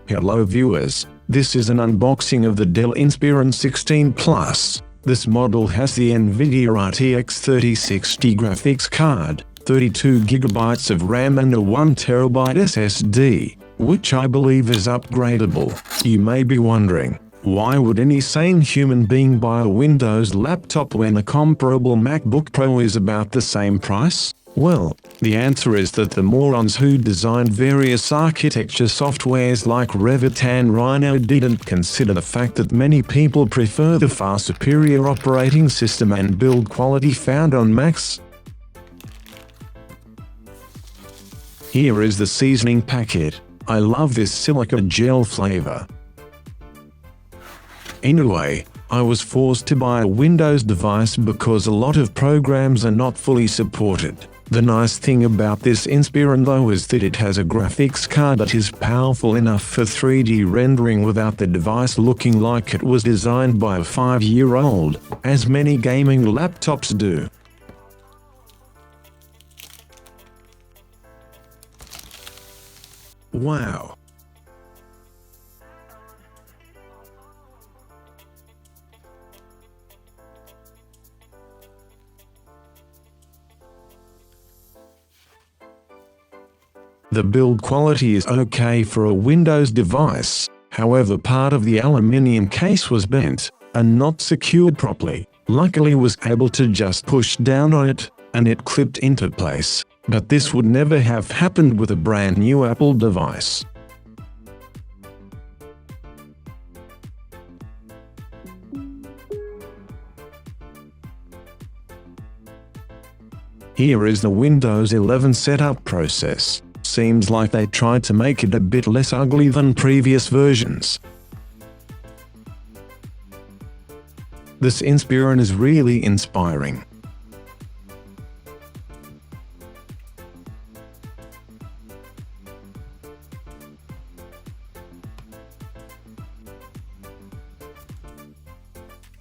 Hello viewers, this is an unboxing of the Dell Inspiron 16 Plus. This model has the NVIDIA RTX 3060 graphics card, 32GB of RAM and a 1TB SSD, which I believe is upgradable. You may be wondering, why would any sane human being buy a Windows laptop when a comparable MacBook Pro is about the same price? Well, the answer is that the morons who designed various architecture softwares like Revit and Rhino didn't consider the fact that many people prefer the far superior operating system and build quality found on Macs. Here is the seasoning packet. I love this silica gel flavor. Anyway, I was forced to buy a Windows device because a lot of programs are not fully supported. The nice thing about this Inspiron though is that it has a graphics card that is powerful enough for 3D rendering without the device looking like it was designed by a 5-year-old, as many gaming laptops do. Wow! The build quality is okay for a Windows device, however part of the aluminium case was bent and not secured properly. Luckily I was able to just push down on it, and it clipped into place, but this would never have happened with a brand new Apple device. Here is the Windows 11 setup process. Seems like they tried to make it a bit less ugly than previous versions. This Inspiron is really inspiring.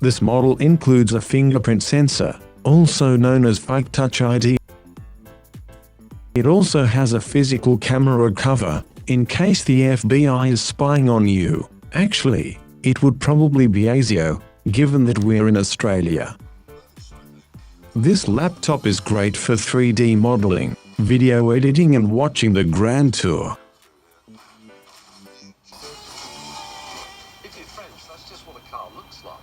This model includes a fingerprint sensor, also known as Fake Touch ID. It also has a physical camera cover, in case the FBI is spying on you. Actually, it would probably be ASIO, given that we're in Australia. This laptop is great for 3D modeling, video editing and watching the Grand Tour. If you're French, that's just what a car looks like.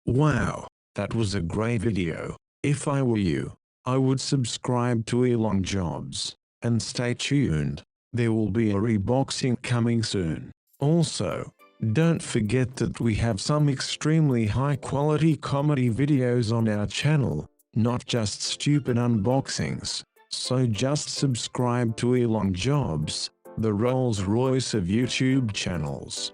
Wow, that was a great video. If I were you, I would subscribe to Elon Jobs, and stay tuned. There will be a reboxing coming soon. Also, don't forget that we have some extremely high quality comedy videos on our channel, not just stupid unboxings. So just subscribe to Elon Jobs, the Rolls-Royce of YouTube channels.